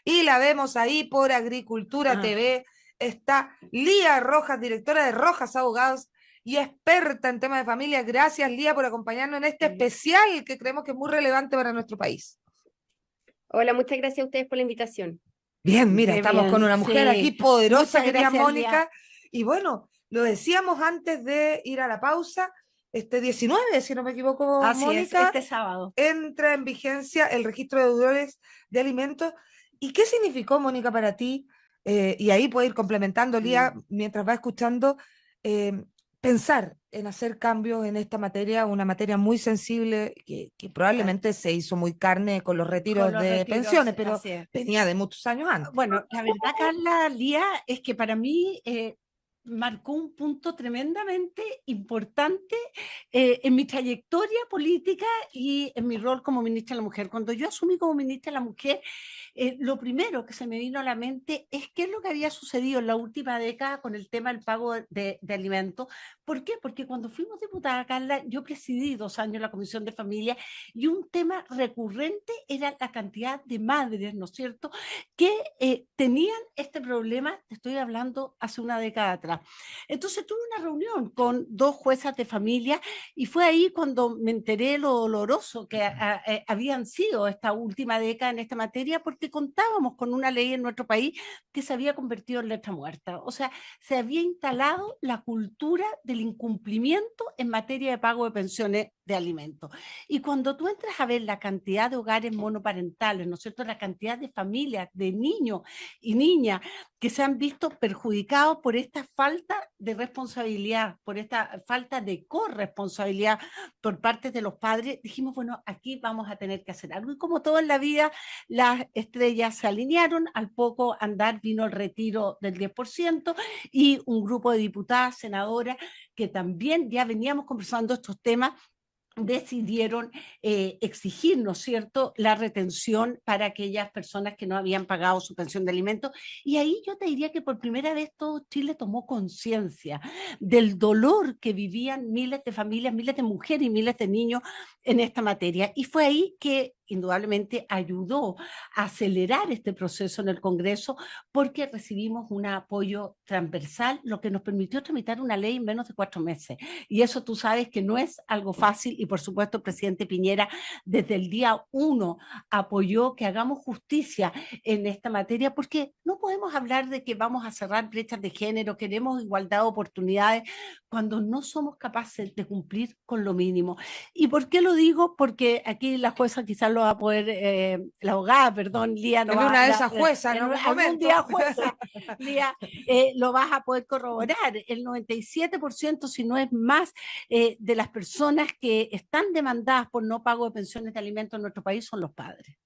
y la vemos ahí por Agricultura TV. Está Lía Rojas, directora de Rojas Abogados y experta en temas de familia. Gracias, Lía, por acompañarnos en este especial que creemos que es muy relevante para nuestro país. Hola, muchas gracias a ustedes por la invitación. Bien, mira, Qué estamos bien, con una mujer aquí poderosa, Muchas querida gracias, Mónica. Lía. Y bueno, lo decíamos antes de ir a la pausa, este 19, si no me equivoco, Así Mónica, es, este sábado. entra en vigencia el registro de deudores de alimentos. ¿Y qué significó, Mónica, para ti? Y ahí puede ir complementando, Lía, mientras va escuchando, pensar en hacer cambios en esta materia, una materia muy sensible que probablemente se hizo muy carne con los retiros de pensiones, pero venía de muchos años antes. Bueno, la verdad, Carla, Lía, es que para mí marcó un punto tremendamente importante en mi trayectoria política y en mi rol como ministra de la Mujer. Cuando yo asumí como ministra de la Mujer, lo primero que se me vino a la mente es qué es lo que había sucedido en la última década con el tema del pago de alimentos. ¿Por qué? Porque cuando fuimos diputada, Carla, yo presidí 2 años la Comisión de Familia y un tema recurrente era la cantidad de madres, ¿no es cierto?, que tenían este problema, te estoy hablando hace una década atrás. Entonces tuve una reunión con 2 juezas de familia y fue ahí cuando me enteré lo doloroso que habían sido esta última década en esta materia, porque contábamos con una ley en nuestro país que se había convertido en letra muerta. O sea, se había instalado la cultura del incumplimiento en materia de pago de pensiones de alimentos. Y cuando tú entras a ver la cantidad de hogares monoparentales, ¿no es cierto?, la cantidad de familias, de niños y niñas que se han visto perjudicados por esta falta de responsabilidad, por esta falta de corresponsabilidad por parte de los padres, dijimos, bueno, aquí vamos a tener que hacer algo. Y como todo en la vida, las estrellas se alinearon, al poco andar vino el retiro del 10% y un grupo de diputadas, senadoras, que también ya veníamos conversando estos temas, decidieron exigir, ¿no es cierto?, la retención para aquellas personas que no habían pagado su pensión de alimentos. Y ahí yo te diría que por primera vez todo Chile tomó conciencia del dolor que vivían miles de familias, miles de mujeres y miles de niños en esta materia. Y fue ahí que indudablemente ayudó a acelerar este proceso en el Congreso, porque recibimos un apoyo transversal, lo que nos permitió tramitar una ley en menos de 4 meses. Y eso tú sabes que no es algo fácil, y por supuesto el presidente Piñera desde el día 1 apoyó que hagamos justicia en esta materia, porque no podemos hablar de que vamos a cerrar brechas de género, queremos igualdad de oportunidades, cuando no somos capaces de cumplir con lo mínimo. ¿Y por qué lo digo? Porque aquí la jueza quizás lo va a poder, la abogada, perdón, Lía, no en va, una de esas juezas, en algún algún día jueza, Lía, lo vas a poder corroborar. El 97%, si no es más, de las personas que están demandadas por no pago de pensiones de alimentos en nuestro país son los padres.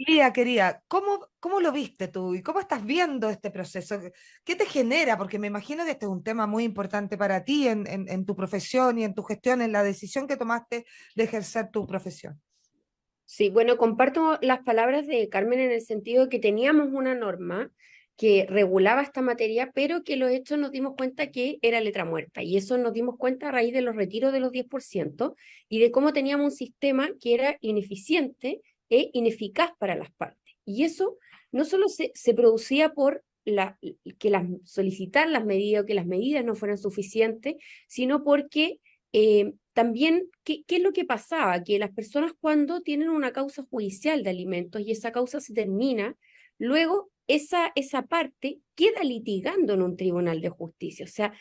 Lía, querida, ¿cómo lo viste tú y cómo estás viendo este proceso? ¿Qué te genera? Porque me imagino que este es un tema muy importante para ti en tu profesión y en tu gestión, en la decisión que tomaste de ejercer tu profesión. Sí, bueno, comparto las palabras de Carmen en el sentido de que teníamos una norma que regulaba esta materia, pero que los hechos nos dimos cuenta que era letra muerta. Y eso nos dimos cuenta a raíz de los retiros de los 10% y de cómo teníamos un sistema que era ineficiente e ineficaz para las partes. Y eso no solo se producía por solicitar las medidas o que las medidas no fueran suficientes, sino porque también, ¿qué es lo que pasaba? Que las personas cuando tienen una causa judicial de alimentos y esa causa se termina, luego esa parte queda litigando en un tribunal de justicia. O sea,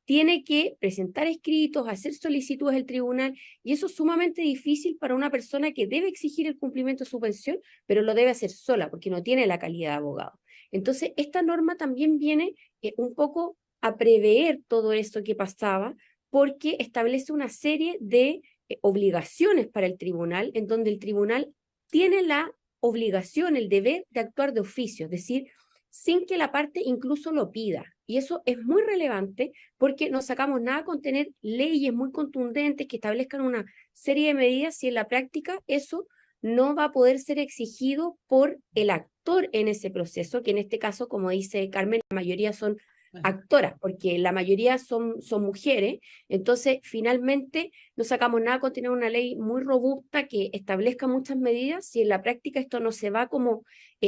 tiene que presentar escritos, hacer solicitudes al tribunal, y eso es sumamente difícil para una persona que debe exigir el cumplimiento de su pensión, pero lo debe hacer sola porque no tiene la calidad de abogado. Entonces, esta norma también viene un poco a prever todo esto que pasaba, porque establece una serie de obligaciones para el tribunal, en donde el tribunal tiene la obligación, el deber de actuar de oficio, es decir, sin que la parte incluso lo pida. Y eso es muy relevante porque no sacamos nada con tener leyes muy contundentes que establezcan una serie de medidas si en la práctica eso no va a poder ser exigido por el actor en ese proceso, que en este caso, como dice Carmen, la mayoría son actoras, porque la mayoría son mujeres, entonces finalmente no sacamos nada con tener una ley muy robusta que establezca muchas medidas si en la práctica esto no se va como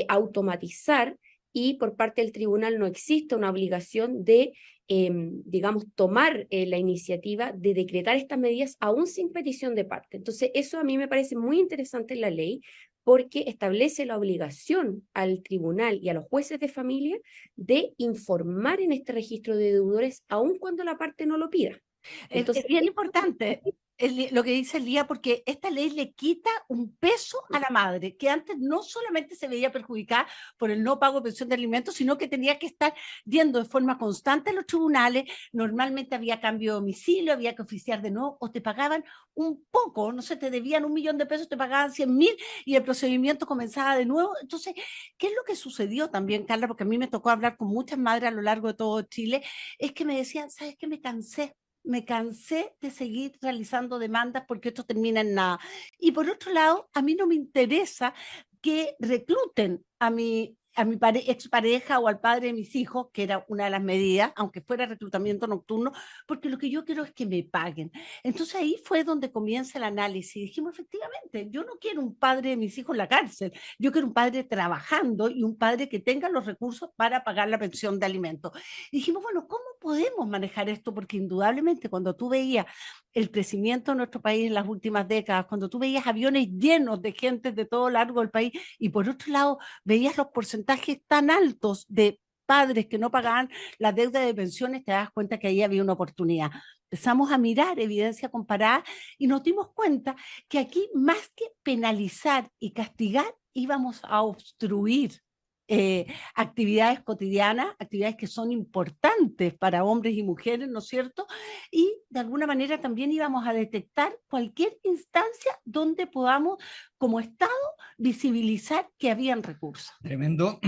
automatizar y por parte del tribunal no existe una obligación de, digamos, tomar la iniciativa de decretar estas medidas aún sin petición de parte. Entonces eso a mí me parece muy interesante en la ley, porque establece la obligación al tribunal y a los jueces de familia de informar en este registro de deudores, aun cuando la parte no lo pida. Entonces, es bien importante lo que dice Lía, porque esta ley le quita un peso a la madre, que antes no solamente se veía perjudicada por el no pago de pensión de alimentos, sino que tenía que estar yendo de forma constante a los tribunales. Normalmente había cambio de domicilio, había que oficiar de nuevo, o te pagaban un poco, no sé, te debían 1.000.000 de pesos, te pagaban 100.000 y el procedimiento comenzaba de nuevo. Entonces, ¿qué es lo que sucedió también, Carla? Porque a mí me tocó hablar con muchas madres a lo largo de todo Chile, es que me decían, ¿sabes qué? Me cansé de seguir realizando demandas porque esto termina en nada. Y por otro lado, a mí no me interesa que recluten a mi expareja o al padre de mis hijos, que era una de las medidas, aunque fuera reclutamiento nocturno, porque lo que yo quiero es que me paguen. Entonces ahí fue donde comienza el análisis. Dijimos, efectivamente, yo no quiero un padre de mis hijos en la cárcel, yo quiero un padre trabajando y un padre que tenga los recursos para pagar la pensión de alimentos. Y dijimos, bueno, ¿cómo podemos manejar esto? Porque indudablemente cuando tú veías el crecimiento de nuestro país en las últimas décadas, cuando tú veías aviones llenos de gente de todo largo del país y por otro lado veías los porcentajes tan altos de padres que no pagaban la deuda de pensiones, te das cuenta que ahí había una oportunidad. Empezamos a mirar evidencia comparada y nos dimos cuenta que aquí más que penalizar y castigar, íbamos a obstruir actividades cotidianas, actividades que son importantes para hombres y mujeres, ¿no es cierto? Y de alguna manera también íbamos a detectar cualquier instancia donde podamos, como Estado, visibilizar que habían recursos. Tremendo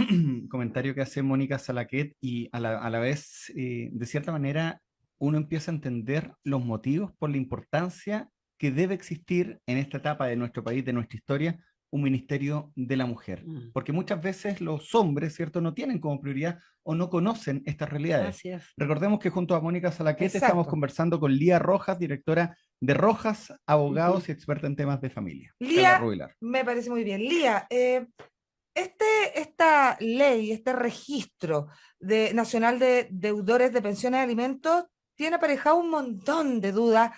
comentario que hace Mónica Salaquet y a la vez, de cierta manera, uno empieza a entender los motivos por la importancia que debe existir en esta etapa de nuestro país, de nuestra historia, un ministerio de la mujer. Porque muchas veces los hombres, ¿cierto?, no tienen como prioridad o no conocen estas realidades. Así es. Recordemos que junto a Mónica Salaquet Exacto. estamos conversando con Lía Rojas, directora de Rojas Abogados y experta en temas de familia. Lía, Carla Rubilar. me parece muy bien. Lía, esta ley, este registro nacional de deudores de pensiones de alimentos, tiene aparejado un montón de dudas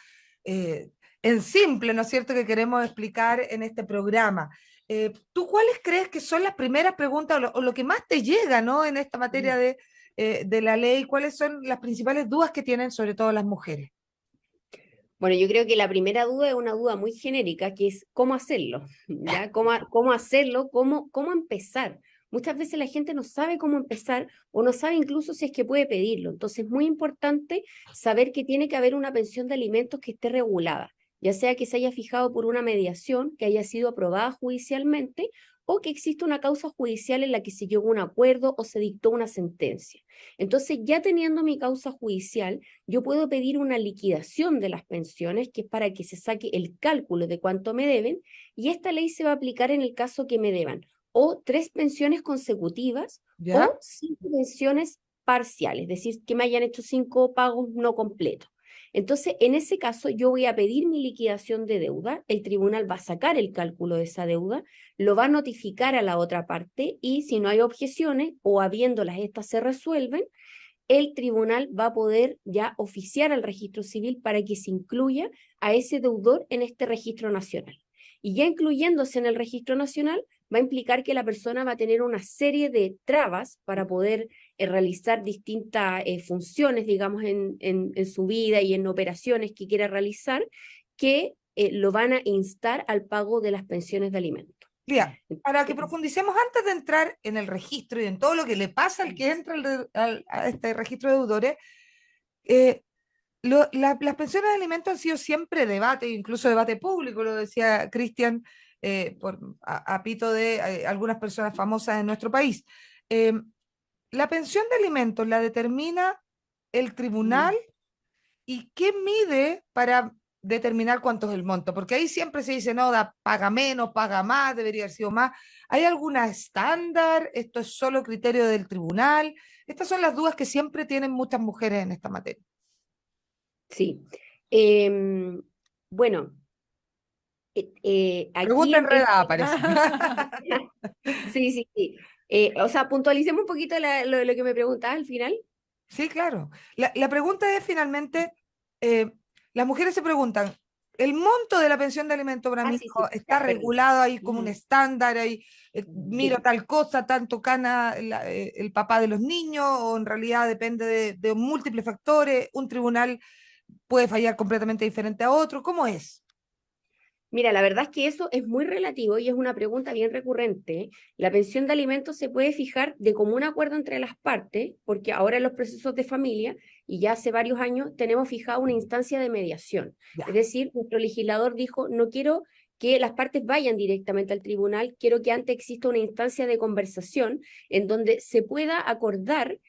en simple, ¿no es cierto?, que queremos explicar en este programa. ¿Tú cuáles crees que son las primeras preguntas o lo que más te llega, ¿no?, en esta materia de la ley? ¿Cuáles son las principales dudas que tienen sobre todo las mujeres? Bueno, yo creo que la primera duda es una duda muy genérica, que es cómo hacerlo, ¿ya? ¿Cómo hacerlo? ¿Cómo empezar? Muchas veces la gente no sabe cómo empezar o no sabe incluso si es que puede pedirlo. Entonces es muy importante saber que tiene que haber una pensión de alimentos que esté regulada, ya sea que se haya fijado por una mediación, que haya sido aprobada judicialmente, o que existe una causa judicial en la que se llegó a un acuerdo o se dictó una sentencia. Entonces, ya teniendo mi causa judicial, yo puedo pedir una liquidación de las pensiones, que es para que se saque el cálculo de cuánto me deben, y esta ley se va a aplicar en el caso que me deban o 3 pensiones consecutivas, ¿Ya? o 5 pensiones parciales, es decir, que me hayan hecho 5 pagos no completos. Entonces, en ese caso, yo voy a pedir mi liquidación de deuda, el tribunal va a sacar el cálculo de esa deuda, lo va a notificar a la otra parte y si no hay objeciones o habiéndolas estas se resuelven, el tribunal va a poder ya oficiar al registro civil para que se incluya a ese deudor en este registro nacional. Y ya incluyéndose en el registro nacional, va a implicar que la persona va a tener una serie de trabas para poder realizar distintas funciones, digamos, en su vida y en operaciones que quiera realizar, que lo van a instar al pago de las pensiones de alimentos. Lía, para que profundicemos antes de entrar en el registro y en todo lo que le pasa al que entra a este registro de deudores, las pensiones de alimentos han sido siempre debate, incluso debate público, lo decía Cristian, a pito de algunas personas famosas en nuestro país. La pensión de alimentos la determina el tribunal y qué mide para determinar cuánto es el monto? Porque ahí siempre se dice, no, paga menos, paga más, debería haber sido más. ¿Hay alguna estándar? ¿Esto es solo criterio del tribunal? Estas son las dudas que siempre tienen muchas mujeres en esta materia. Sí. Bueno, aquí Pregunta enredada, parece. Sí, sí, sí. O sea, puntualicemos un poquito lo que me preguntabas al final. Sí, claro. La pregunta es finalmente, eh, las mujeres se preguntan, ¿el monto de la pensión de alimento para mi Sí, hijo sí, está ya, perdón. regulado ahí como un estándar? Ahí, miro Sí. tal cosa, tanto gana el papá de los niños, o en realidad depende de múltiples factores, un tribunal puede fallar completamente diferente a otro, ¿cómo es? Mira, la verdad es que eso es muy relativo y es una pregunta bien recurrente. La pensión de alimentos se puede fijar de común acuerdo entre las partes, porque ahora en los procesos de familia, y ya hace varios años, tenemos fijada una instancia de mediación. Ya, Es decir, nuestro legislador dijo, no quiero que las partes vayan directamente al tribunal, quiero que antes exista una instancia de conversación en donde se pueda acordar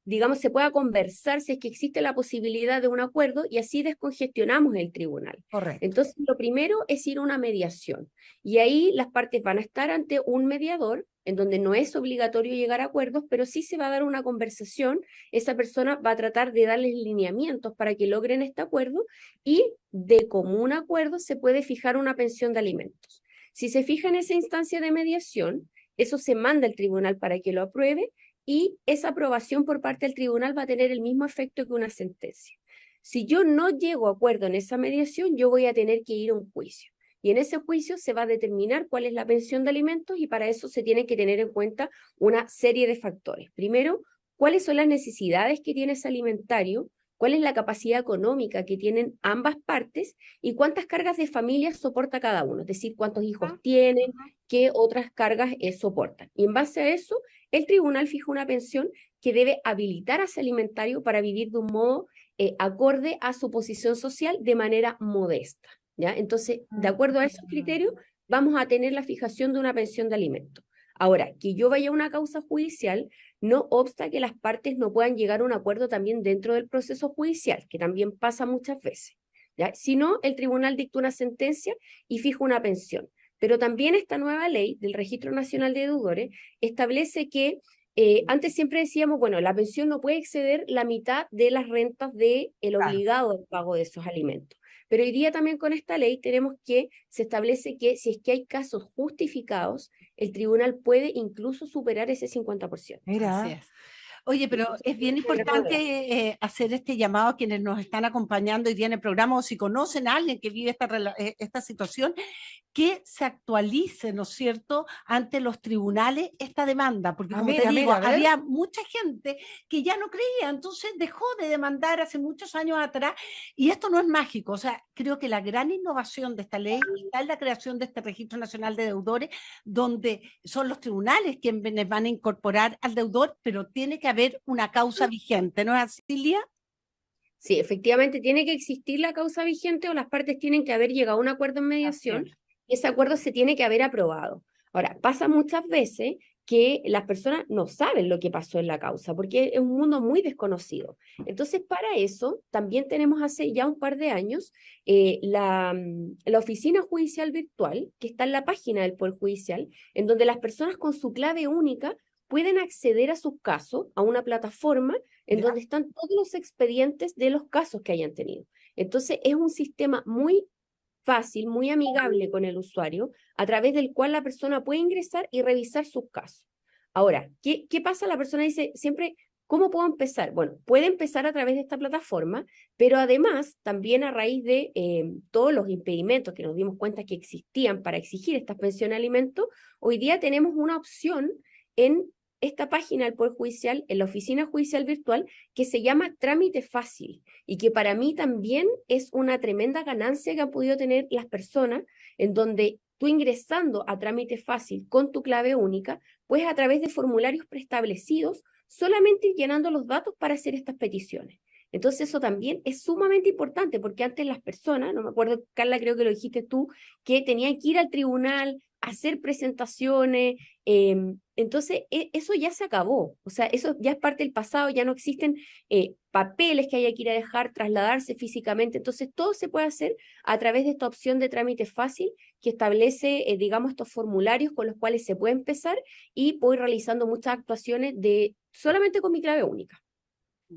digamos, se pueda conversar si es que existe la posibilidad de un acuerdo y así descongestionamos el tribunal. correcto. Entonces, lo primero es ir a una mediación y ahí las partes van a estar ante un mediador en donde no es obligatorio llegar a acuerdos, pero sí se va a dar una conversación, esa persona va a tratar de darles lineamientos para que logren este acuerdo y de común acuerdo se puede fijar una pensión de alimentos. Si se fija en esa instancia de mediación, eso se manda al tribunal para que lo apruebe y esa aprobación por parte del tribunal va a tener el mismo efecto que una sentencia. Si yo no llego a acuerdo en esa mediación, yo voy a tener que ir a un juicio. Y en ese juicio se va a determinar cuál es la pensión de alimentos y para eso se tiene que tener en cuenta una serie de factores. Primero, cuáles son las necesidades que tiene ese alimentario, cuál es la capacidad económica que tienen ambas partes y cuántas cargas de familia soporta cada uno, es decir, cuántos hijos tienen, qué otras cargas soportan. Y en base a eso, el tribunal fija una pensión que debe habilitar a ese alimentario para vivir de un modo acorde a su posición social de manera modesta. ¿Ya? Entonces, de acuerdo a esos criterios, vamos a tener la fijación de una pensión de alimentos. Ahora, que yo vaya a una causa judicial no obsta que las partes no puedan llegar a un acuerdo también dentro del proceso judicial, que también pasa muchas veces. ¿Ya? Si no, el tribunal dicta una sentencia y fija una pensión. Pero también esta nueva ley del Registro Nacional de Deudores establece que antes siempre decíamos, bueno, la pensión no puede exceder la mitad de las rentas del Claro. obligado al pago de esos alimentos. Pero hoy día también con esta ley tenemos que, se establece que si es que hay casos justificados, el tribunal puede incluso superar ese 50%. Así Mira, es. Oye, pero Entonces, es bien es una gran novedad. importante hacer este llamado a quienes nos están acompañando hoy día en el programa o si conocen a alguien que vive esta situación, que se actualice, ¿no es cierto?, ante los tribunales esta demanda, porque como te mira, digo, mira, a ver. había mucha gente que ya no creía, entonces dejó de demandar hace muchos años atrás, y esto no es mágico, o sea, creo que la gran innovación de esta ley está en la creación de este Registro Nacional de Deudores, donde son los tribunales quienes van a incorporar al deudor, pero tiene que haber una causa vigente, ¿no es así, Lía? Sí, efectivamente tiene que existir la causa vigente o las partes tienen que haber llegado a un acuerdo en Así mediación es. y ese acuerdo se tiene que haber aprobado. Ahora, pasa muchas veces que las personas no saben lo que pasó en la causa porque es un mundo muy desconocido. Entonces, para eso, también tenemos hace ya un par de años la oficina judicial virtual que está en la página del Poder Judicial, en donde las personas con su clave única pueden acceder a sus casos a una plataforma en Ya. donde están todos los expedientes de los casos que hayan tenido. Entonces, es un sistema muy fácil, muy amigable con el usuario, a través del cual la persona puede ingresar y revisar sus casos. Ahora, ¿qué pasa? La persona dice siempre, ¿cómo puedo empezar? Bueno, puede empezar a través de esta plataforma, pero además, también a raíz de todos los impedimentos que nos dimos cuenta que existían para exigir esta pensión de alimentos, hoy día tenemos una opción en esta página del Poder Judicial, en la oficina judicial virtual, que se llama Trámite Fácil y que para mí también es una tremenda ganancia que han podido tener las personas, en donde tú ingresando a Trámite Fácil con tu clave única, pues a través de formularios preestablecidos, solamente ir llenando los datos para hacer estas peticiones. Entonces eso también es sumamente importante porque antes las personas, no me acuerdo, Carla, creo que lo dijiste tú, que tenían que ir al tribunal, hacer presentaciones, Entonces, eso ya se acabó, o sea, eso ya es parte del pasado, ya no existen papeles que haya que ir a dejar, trasladarse físicamente, entonces todo se puede hacer a través de esta opción de trámite fácil que establece, digamos, estos formularios con los cuales se puede empezar y puedo ir realizando muchas actuaciones solamente con mi clave única.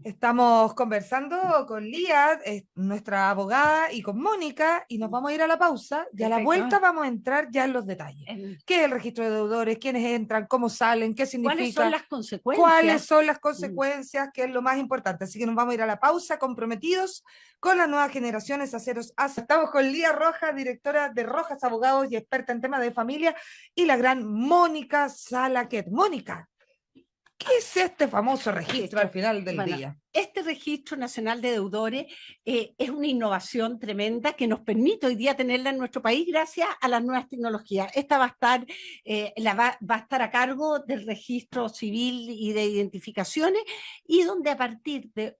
Estamos conversando con Lía, nuestra abogada, y con Mónica, y nos vamos a ir a la pausa, y a la Perfecto. vuelta vamos a entrar ya en los detalles. ¿Qué es el registro de deudores? ¿Quiénes entran? ¿Cómo salen? ¿Qué significa? ¿Cuáles son las consecuencias? ¿Cuáles son las consecuencias? Que es lo más importante. Así que nos vamos a ir a la pausa, comprometidos con las nuevas generaciones, aceros. Estamos con Lía Rojas, directora de Rojas Abogados y experta en temas de familia, y la gran Mónica Salaquet. Mónica, ¿qué es este famoso registro al final del día? Este Registro Nacional de Deudores es una innovación tremenda que nos permite hoy día tenerla en nuestro país gracias a las nuevas tecnologías. Esta va a estar a cargo del registro civil y de identificaciones, y donde a partir de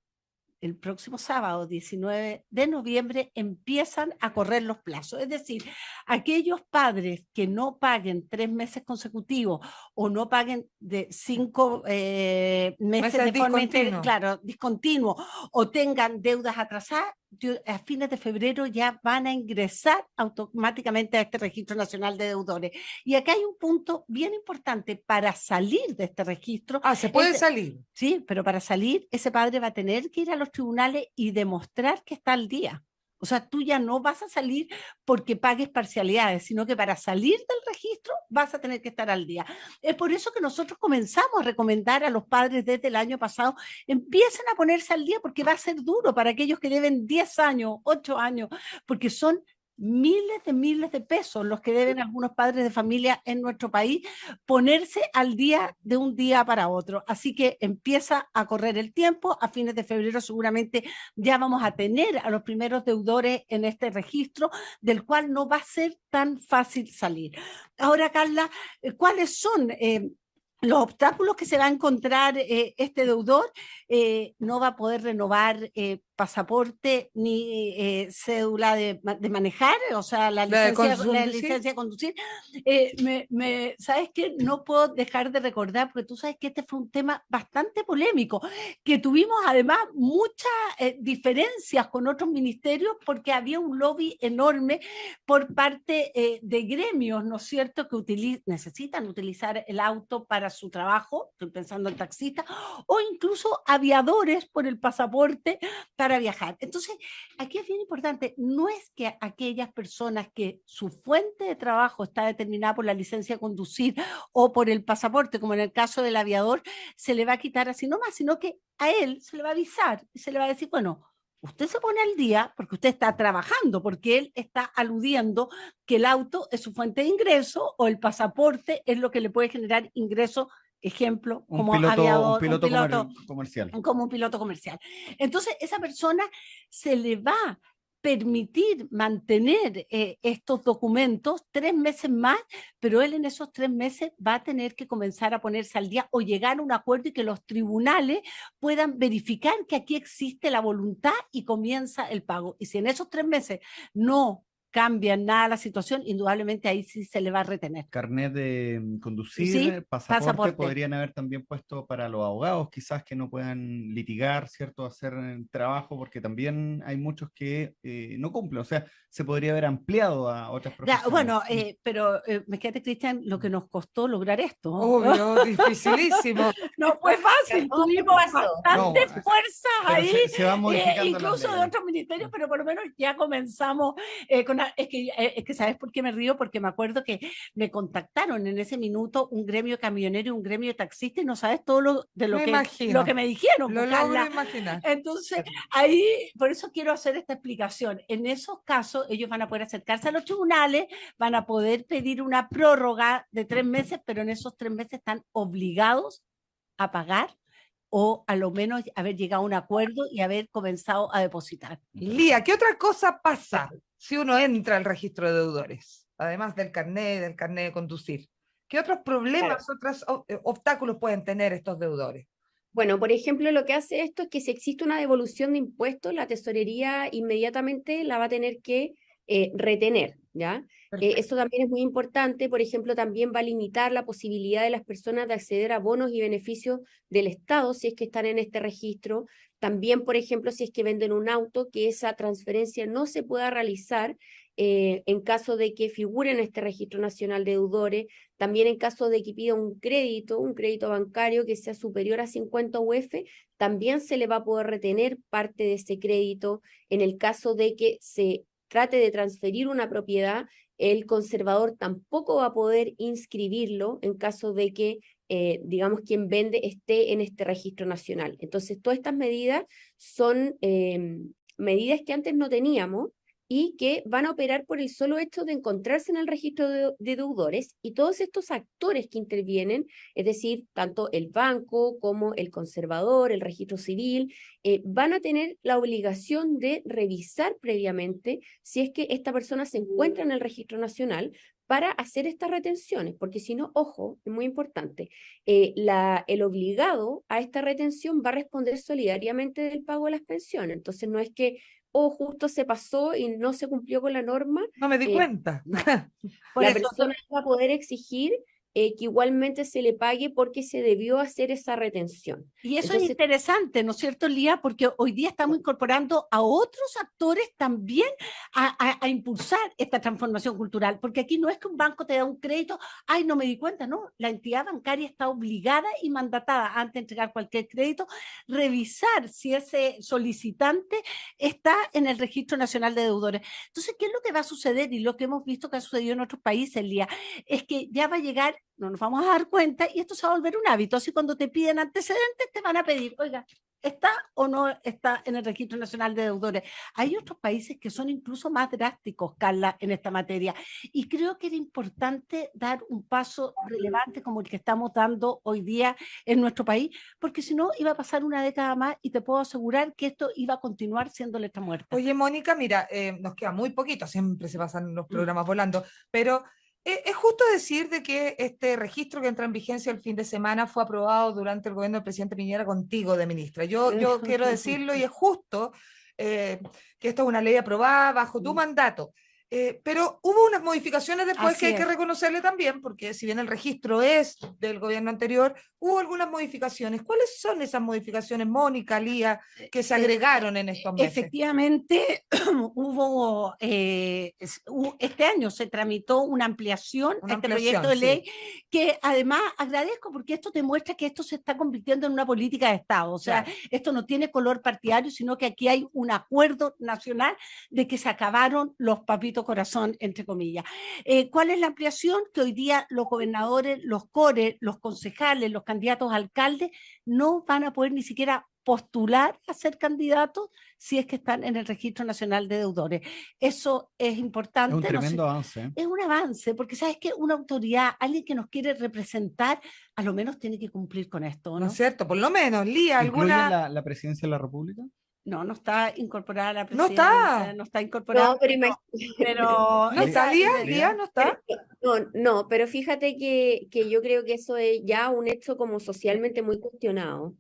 el próximo sábado, 19 de noviembre, empiezan a correr los plazos. Es decir, aquellos padres que no paguen 3 meses consecutivos o no paguen de 5 meses de forma discontinuo, o tengan deudas atrasadas, a fines de febrero ya van a ingresar automáticamente a este Registro Nacional de Deudores. Y acá hay un punto bien importante: para salir de este registro. ¿Se puede salir? Sí, pero para salir ese padre va a tener que ir a los tribunales y demostrar que está al día. O sea, tú ya no vas a salir porque pagues parcialidades, sino que para salir del registro vas a tener que estar al día. Es por eso que nosotros comenzamos a recomendar a los padres desde el año pasado: empiecen a ponerse al día, porque va a ser duro para aquellos que deben 10 años, 8 años, porque son miles de pesos los que deben algunos padres de familia en nuestro país, ponerse al día de un día para otro. Así que empieza a correr el tiempo. A fines de febrero seguramente ya vamos a tener a los primeros deudores en este registro, del cual no va a ser tan fácil salir. Ahora, Carla, ¿cuáles son los obstáculos que se va a encontrar este deudor? No va a poder renovar pasaporte ni cédula de manejar, o sea, la licencia de conducir. ¿Sabes qué? No puedo dejar de recordar, porque tú sabes que este fue un tema bastante polémico, que tuvimos además muchas diferencias con otros ministerios, porque había un lobby enorme por parte de gremios, ¿no es cierto?, que necesitan utilizar el auto para su trabajo, estoy pensando en taxistas, o incluso aviadores por el pasaporte para viajar. Entonces, aquí es bien importante: no es que aquellas personas que su fuente de trabajo está determinada por la licencia de conducir o por el pasaporte, como en el caso del aviador, se le va a quitar así nomás, sino que a él se le va a avisar y se le va a decir: bueno, usted se pone al día porque usted está trabajando, porque él está aludiendo que el auto es su fuente de ingreso o el pasaporte es lo que le puede generar ingreso. Ejemplo, como aviador, un piloto comercial. Como un piloto comercial. Entonces, esa persona se le va a permitir mantener estos documentos 3 meses más, pero él en esos 3 meses va a tener que comenzar a ponerse al día o llegar a un acuerdo, y que los tribunales puedan verificar que aquí existe la voluntad y comienza el pago. Y si en esos 3 meses no cambia nada la situación, indudablemente ahí sí se le va a retener. Carnet de conducir, sí, pasaporte podrían haber también puesto para los abogados, quizás, que no puedan litigar, ¿cierto?, hacer trabajo, porque también hay muchos que no cumplen. O sea, se podría haber ampliado a otras profesiones. Bueno, pero me quedate, Cristian, lo que nos costó lograr esto. Obvio, dificilísimo. No fue fácil, tuvimos bastantes fuerzas ahí, se va modificando incluso de otros ministerios, pero por lo menos ya comenzamos con... Es que ¿sabes por qué me río? Porque me acuerdo que me contactaron en ese minuto un gremio camionero y un gremio taxista, y no sabes todo lo que me dijeron. Lo logro imaginar. Entonces, ahí, por eso quiero hacer esta explicación. En esos casos, ellos van a poder acercarse a los tribunales, van a poder pedir una prórroga de 3 meses, pero en esos 3 meses están obligados a pagar, o a lo menos haber llegado a un acuerdo y haber comenzado a depositar. Lía, ¿qué otra cosa pasa si uno entra al registro de deudores? Además del carnet de conducir. ¿Qué otros problemas, otros obstáculos pueden tener estos deudores? Bueno, por ejemplo, lo que hace esto es que si existe una devolución de impuestos, la tesorería inmediatamente la va a tener que retener. ¿ya? Perfecto. Eso también es muy importante. Por ejemplo, también va a limitar la posibilidad de las personas de acceder a bonos y beneficios del Estado si es que están en este registro. También, por ejemplo, si es que venden un auto, que esa transferencia no se pueda realizar en caso de que figure en este registro nacional de deudores. También en caso de que pida un crédito bancario que sea superior a 50 UF, también se le va a poder retener parte de ese crédito. En el caso de que se trate de transferir una propiedad, el conservador tampoco va a poder inscribirlo en caso de que, digamos, quien vende esté en este registro nacional. Entonces, todas estas medidas son medidas que antes no teníamos y que van a operar por el solo hecho de encontrarse en el registro de deudores, y todos estos actores que intervienen, es decir, tanto el banco como el conservador, el registro civil, van a tener la obligación de revisar previamente si es que esta persona se encuentra en el registro nacional para hacer estas retenciones, porque si no, ojo, es muy importante, el obligado a esta retención va a responder solidariamente del pago de las pensiones. Entonces no es que justo se pasó y no se cumplió con la norma, No me di cuenta. no. Por La eso, persona va a poder exigir que igualmente se le pague porque se debió hacer esa retención. y eso es Entonces, interesante, ¿no es cierto, Lía? Porque hoy día estamos incorporando a otros actores también a impulsar esta transformación cultural, porque aquí no es que un banco te da un crédito, ay, no me di cuenta, no, la entidad bancaria está obligada y mandatada, antes de entregar cualquier crédito, revisar si ese solicitante está en el Registro Nacional de Deudores. Entonces, ¿qué es lo que va a suceder? Y lo que hemos visto que ha sucedido en otros países, Lía, es que ya va a llegar, no nos vamos a dar cuenta, y esto se va a volver un hábito. Así cuando te piden antecedentes, te van a pedir, oiga, ¿está o no está en el Registro Nacional de Deudores? Hay otros países que son incluso más drásticos, Carla, en esta materia. Y creo que era importante dar un paso relevante como el que estamos dando hoy día en nuestro país, porque si no iba a pasar una década más y te puedo asegurar que esto iba a continuar siendo letra muerta. Oye, Mónica, mira, nos queda muy poquito, siempre se pasan los programas volando, pero es justo decir de que este registro que entra en vigencia el fin de semana fue aprobado durante el gobierno del presidente Piñera contigo de ministra. Yo quiero decirlo y es justo que esto es una ley aprobada bajo tu mandato. Pero hubo unas modificaciones después que hay que reconocerle también, porque si bien el registro es del gobierno anterior, hubo algunas modificaciones. ¿Cuáles son esas modificaciones, Mónica, Lía, que se agregaron en estos meses? Efectivamente, hubo, este año se tramitó una ampliación a este proyecto de ley, sí, que además agradezco porque esto demuestra que esto se está convirtiendo en una política de Estado. O sea, claro, esto no tiene color partidario, sino que aquí hay un acuerdo nacional de que se acabaron los papitos corazón, entre comillas. ¿Cuál es la ampliación? Que hoy día los gobernadores, los cores, los concejales, los candidatos a alcaldes no van a poder ni siquiera postular a ser candidatos si es que están en el Registro Nacional de Deudores. Eso es importante. Es un tremendo avance. Es un avance, porque sabes que una autoridad, alguien que nos quiere representar, a lo menos tiene que cumplir con esto, ¿no? ¿No es cierto? Por lo menos, Lía, ¿Incluye alguna... la presidencia de la República? No está incorporada la No presidencia. está. No está incorporada. no, pero ¿No está, Lía? ¿No está? No, pero fíjate que yo creo que eso es ya un hecho como socialmente muy cuestionado.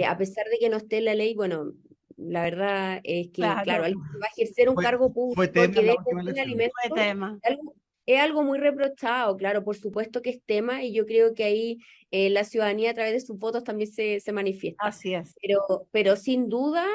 A pesar de que no esté en la ley, bueno, la verdad es que, claro, alguien que va a ejercer un cargo público que debe consumir alimentos es algo muy reprochado, claro, por supuesto que es tema, y yo creo que ahí la ciudadanía a través de sus votos también se manifiesta. Así es. Pero sin duda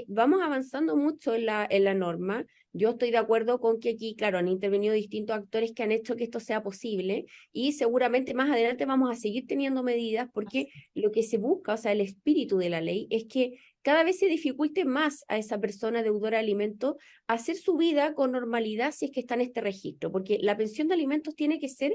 vamos avanzando mucho en la norma. Yo estoy de acuerdo con que aquí, claro, han intervenido distintos actores que han hecho que esto sea posible, y seguramente más adelante vamos a seguir teniendo medidas, porque lo que se busca, o sea, el espíritu de la ley es que cada vez se dificulte más a esa persona deudora de alimentos hacer su vida con normalidad si es que está en este registro, porque la pensión de alimentos tiene que ser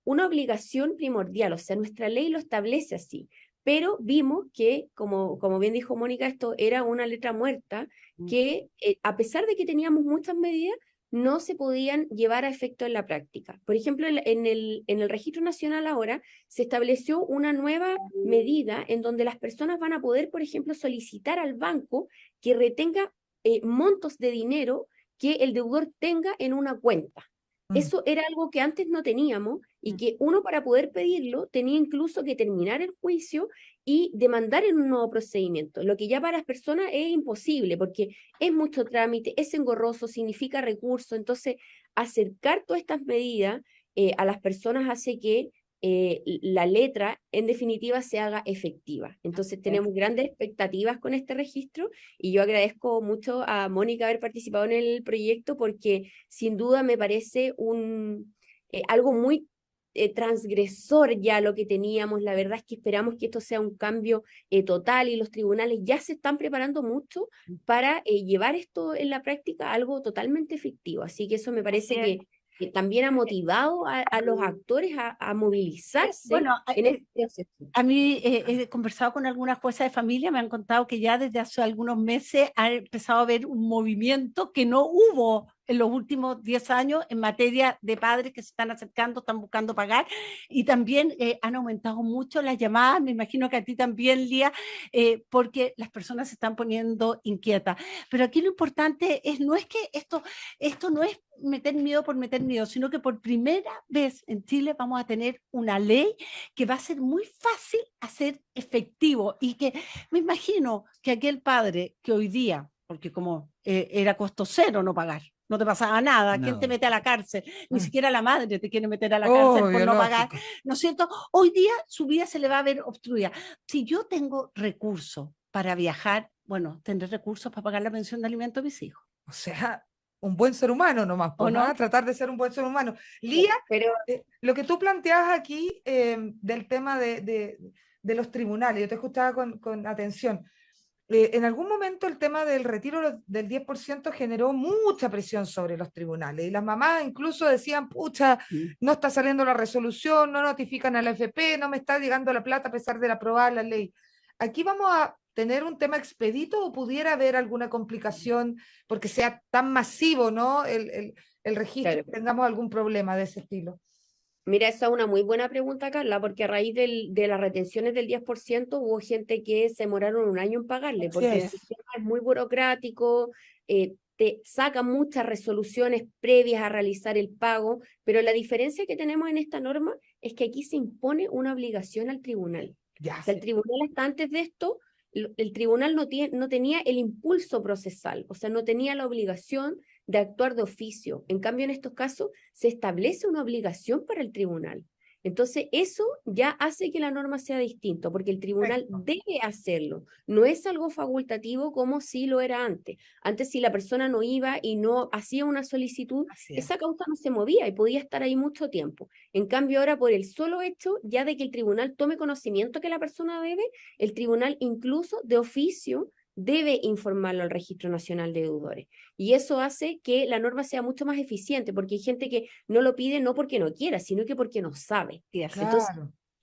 una obligación primordial, o sea, nuestra ley lo establece así. Pero vimos que, como bien dijo Mónica, esto era una letra muerta, que a pesar de que teníamos muchas medidas, no se podían llevar a efecto en la práctica. Por ejemplo, en el Registro Nacional ahora se estableció una nueva medida en donde las personas van a poder, por ejemplo, solicitar al banco que retenga montos de dinero que el deudor tenga en una cuenta. Eso era algo que antes no teníamos, y que uno, para poder pedirlo, tenía incluso que terminar el juicio y demandar en un nuevo procedimiento, lo que ya para las personas es imposible porque es mucho trámite, es engorroso, significa recurso. Entonces acercar todas estas medidas a las personas hace que la letra, en definitiva, se haga efectiva. Entonces tenemos grandes expectativas con este registro y yo agradezco mucho a Mónica haber participado en el proyecto porque sin duda me parece algo muy transgresor ya lo que teníamos. La verdad es que esperamos que esto sea un cambio total y los tribunales ya se están preparando mucho para llevar esto en la práctica a algo totalmente efectivo. Así que eso me parece que también ha motivado a los actores a movilizarse Bueno, en este proceso. a mí he conversado con algunas juezas de familia, me han contado que ya desde hace algunos meses ha empezado a haber un movimiento que no hubo en los últimos 10 años en materia de padres que se están acercando, están buscando pagar, y también han aumentado mucho las llamadas, me imagino que a ti también, Lía, porque las personas se están poniendo inquietas. Pero aquí lo importante no es que esto no es meter miedo por meter miedo, sino que por primera vez en Chile vamos a tener una ley que va a ser muy fácil hacer efectivo y que me imagino que aquel padre que hoy día, porque como era costo cero no pagar, no te pasaba nada, ¿quién te mete a la cárcel? Ni siquiera la madre te quiere meter a la cárcel por no pagar, ¿no es cierto? Hoy día su vida se le va a ver obstruida. Si yo tengo recursos para viajar, bueno, tendré recursos para pagar la pensión de alimento a mis hijos. O sea, un buen ser humano nomás, ¿O no? Tratar de ser un buen ser humano. Lía, pero lo que tú planteabas aquí del tema de los tribunales, yo te escuchaba con atención. En algún momento el tema del retiro del 10% generó mucha presión sobre los tribunales y las mamás incluso decían, pucha, no está saliendo la resolución, no notifican a la AFP, no me está llegando la plata a pesar de aprobar la ley. Aquí vamos a tener un tema expedito o pudiera haber alguna complicación porque sea tan masivo, ¿no? El registro, claro. que tengamos algún problema de ese estilo. Mira, esa es una muy buena pregunta, Carla, porque a raíz de las retenciones del 10% hubo gente que se demoraron un año en pagarle, porque el sistema es muy burocrático, te saca muchas resoluciones previas a realizar el pago, pero la diferencia que tenemos en esta norma es que aquí se impone una obligación al tribunal. Ya, o sea, el tribunal hasta antes de esto, el tribunal no tenía el impulso procesal, o sea, no tenía la obligación de actuar de oficio. En cambio, en estos casos se establece una obligación para el tribunal. Entonces, eso ya hace que la norma sea distinta, porque el tribunal debe hacerlo. No es algo facultativo como si lo era antes. Antes, si la persona no iba y no hacía una solicitud, esa causa no se movía y podía estar ahí mucho tiempo. En cambio, ahora, por el solo hecho ya de que el tribunal tome conocimiento que la persona debe, el tribunal incluso de oficio debe informarlo al Registro Nacional de Deudores. Y eso hace que la norma sea mucho más eficiente, porque hay gente que no lo pide no porque no quiera, sino que porque no sabe. Entonces,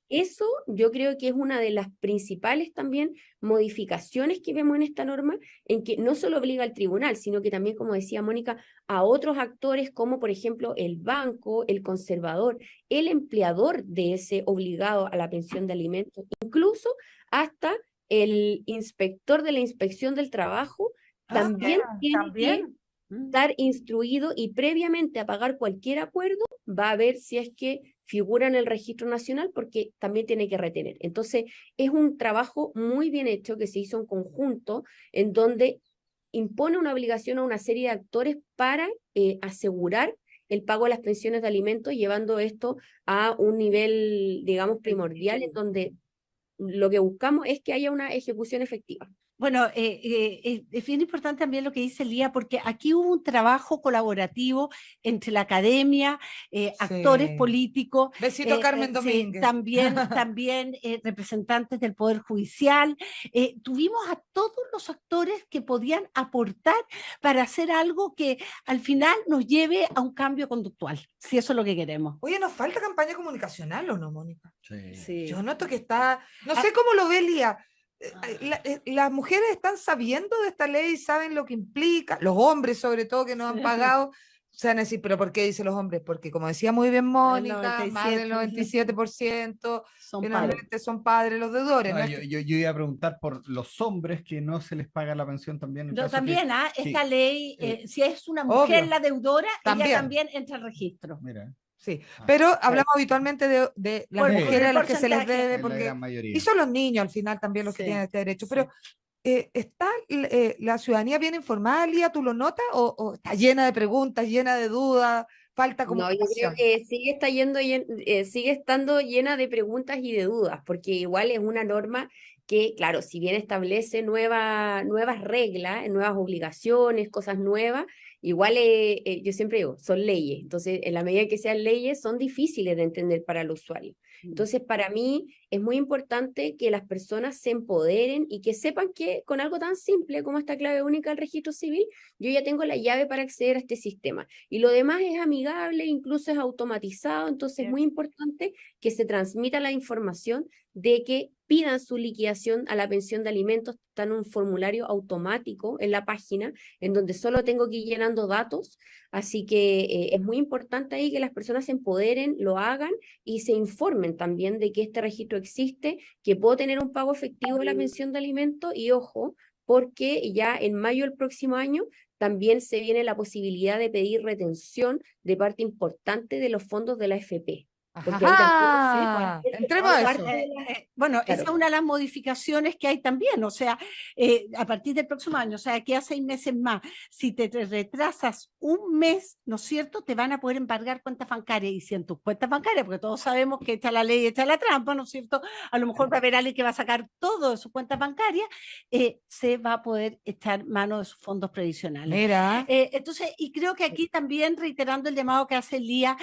eso yo creo que es una de las principales también modificaciones que vemos en esta norma, en que no solo obliga al tribunal, sino que también, como decía Mónica, a otros actores como por ejemplo el banco, el conservador, el empleador de ese obligado a la pensión de alimentos, incluso hasta el inspector de la Inspección del Trabajo también tiene que estar instruido y previamente a pagar cualquier acuerdo va a ver si es que figura en el registro nacional porque también tiene que retener. Entonces es un trabajo muy bien hecho que se hizo en conjunto en donde impone una obligación a una serie de actores para asegurar el pago de las pensiones de alimentos, llevando esto a un nivel, digamos, primordial en donde lo que buscamos es que haya una ejecución efectiva. Bueno, es bien importante también lo que dice Lía, porque aquí hubo un trabajo colaborativo entre la academia, actores políticos. Besito Carmen Domínguez. También representantes del Poder Judicial. Tuvimos a todos los actores que podían aportar para hacer algo que al final nos lleve a un cambio conductual, si eso es lo que queremos. Oye, ¿nos falta campaña comunicacional o no, Mónica? Sí. Yo noto que está... No sé cómo lo ve Lía. Las mujeres están sabiendo de esta ley, saben lo que implica, los hombres sobre todo que no han pagado, se van a decir, pero ¿por qué dice los hombres? Porque como decía muy bien Mónica, más del 97% finalmente son padres los deudores. No, yo iba a preguntar por los hombres que no se les paga la pensión también. No, también, esta ley, si es una mujer la deudora, ella también entra al registro. Mira. Sí, pero hablamos habitualmente de las mujeres a las que se les debe, porque y son los niños al final también los que tienen este derecho, pero ¿está la ciudadanía bien informada, Lía? ¿Tú lo notas? ¿O está llena de preguntas, llena de dudas? falta No, yo creo comunicación. que sigue estando llena de preguntas y de dudas, porque igual es una norma que, claro, si bien establece nuevas reglas, nuevas obligaciones, cosas nuevas, igual yo siempre digo, son leyes. Entonces, en la medida que sean leyes, son difíciles de entender para el usuario. Entonces, para mí es muy importante que las personas se empoderen y que sepan que con algo tan simple como esta clave única del registro civil, yo ya tengo la llave para acceder a este sistema. Y lo demás es amigable, incluso es automatizado, entonces es muy importante que se transmita la información de que pidan su liquidación a la pensión de alimentos. Está en un formulario automático en la página, en donde solo tengo que ir llenando datos, así que es muy importante ahí que las personas se empoderen, lo hagan y se informen también de que este registro existe, que puedo tener un pago efectivo de la pensión de alimentos y ojo, porque ya en mayo del próximo año también se viene la posibilidad de pedir retención de parte importante de los fondos de la AFP. Porque ahí también Ajá, entremos a eso. Bueno, esa es Claro. una de las modificaciones que hay también, o sea, a partir del próximo año, o sea, aquí a 6 meses más, si te retrasas un mes, ¿no es cierto?, te van a poder embargar cuentas bancarias, y si en tus cuentas bancarias, porque todos sabemos que está la ley, está la trampa, ¿no es cierto?, a lo mejor va a haber alguien que va a sacar todo de sus cuentas bancarias, se va a poder echar mano de sus fondos previsionales. Mira, Entonces, y creo que aquí también, reiterando el llamado que hace Lía,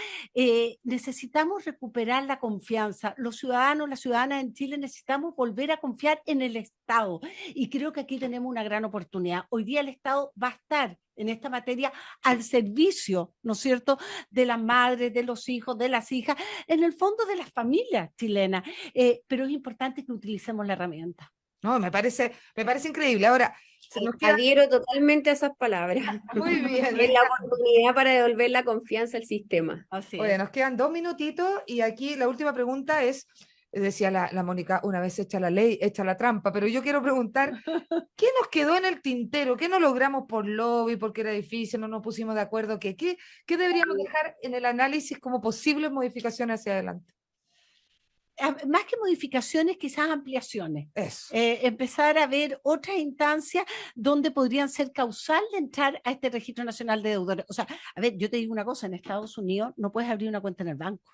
necesitamos recuperar la confianza. Los ciudadanos, las ciudadanas en Chile necesitamos volver a confiar en el Estado. Y creo que aquí tenemos una gran oportunidad. Hoy día el Estado va a estar en esta materia al servicio, ¿no es cierto?, de las madres, de los hijos, de las hijas, en el fondo de las familias chilenas. Pero es importante que utilicemos la herramienta. no, me parece increíble. Ahora, se nos queda Adhiero totalmente a esas palabras. muy bien. Es la oportunidad para devolver la confianza al sistema. Así Oye, es. nos quedan 2 minutitos y aquí la última pregunta es, decía la Mónica, una vez hecha la ley, hecha la trampa, pero yo quiero preguntar, ¿qué nos quedó en el tintero? ¿Qué no logramos por lobby, porque era difícil, no nos pusimos de acuerdo? ¿Qué deberíamos dejar en el análisis como posibles modificaciones hacia adelante? Más que modificaciones, quizás ampliaciones. Eso. Empezar a ver otras instancias donde podrían ser causal de entrar a este registro nacional de deudores. O sea, a ver, yo te digo una cosa, en Estados Unidos no puedes abrir una cuenta en el banco.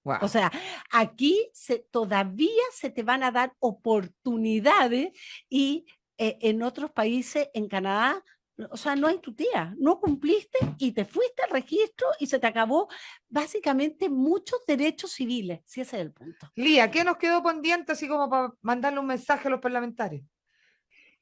Wow. O sea, aquí todavía se te van a dar oportunidades y en otros países, en Canadá, o sea, no hay tutía, no cumpliste y te fuiste al registro y se te acabó básicamente muchos derechos civiles, si ese es el punto. Lía, ¿qué nos quedó pendiente así como para mandarle un mensaje a los parlamentarios?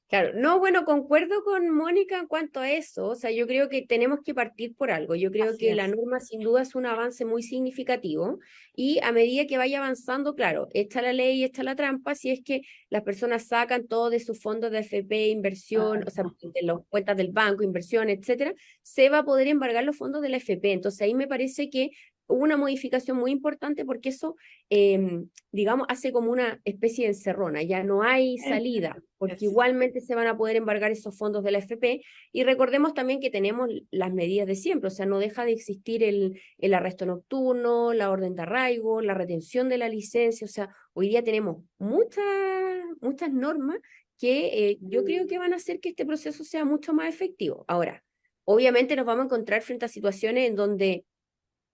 Claro, no, bueno, concuerdo con Mónica en cuanto a eso, o sea, yo creo que tenemos que partir por algo, yo creo Así que es. la norma sin duda es un avance muy significativo y a medida que vaya avanzando, claro, está la ley, está la trampa, si es que las personas sacan todo de sus fondos de FP, inversión, o sea, de las cuentas del banco, inversión, etcétera, se va a poder embargar los fondos de la FP, entonces ahí me parece que hubo una modificación muy importante porque eso, digamos, hace como una especie de encerrona, ya no hay salida, porque igualmente se van a poder embargar esos fondos de la AFP, y recordemos también que tenemos las medidas de siempre, o sea, no deja de existir el arresto nocturno, la orden de arraigo, la retención de la licencia, o sea, hoy día tenemos muchas normas que yo creo que van a hacer que este proceso sea mucho más efectivo. Ahora, obviamente nos vamos a encontrar frente a situaciones en donde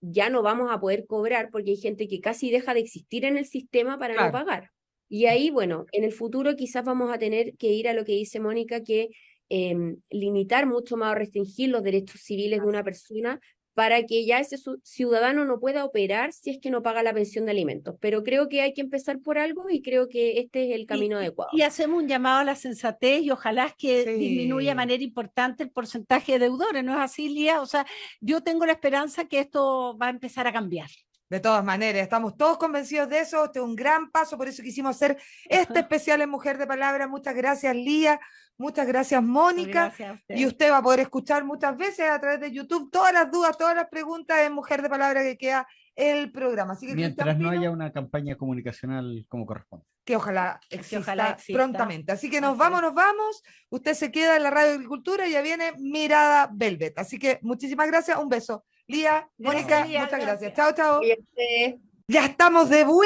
ya no vamos a poder cobrar porque hay gente que casi deja de existir en el sistema para Claro. no pagar. Y ahí, bueno, en el futuro quizás vamos a tener que ir a lo que dice Mónica, que limitar mucho más o restringir los derechos civiles de una persona para que ya ese ciudadano no pueda operar si es que no paga la pensión de alimentos. Pero creo que hay que empezar por algo y creo que este es el camino adecuado. Y hacemos un llamado a la sensatez y ojalá que disminuya de manera importante el porcentaje de deudores, ¿no es así, Lía? O sea, yo tengo la esperanza que esto va a empezar a cambiar. De todas maneras, estamos todos convencidos de eso. Este es un gran paso, por eso quisimos hacer este especial en Mujer de Palabra. Muchas gracias, Lía. Muchas gracias, Mónica. Gracias a usted. Y usted va a poder escuchar muchas veces a través de YouTube todas las dudas, todas las preguntas en Mujer de Palabra que queda el programa. Así que mientras no haya una campaña comunicacional como corresponde. Que ojalá exista prontamente. Así que nos vamos. Usted se queda en la Radio Agricultura y ya viene Mirada Velvet. Así que muchísimas gracias. Un beso. Lía, Mónica, muchas gracias. Chao, chao. Ya estamos de vuelta.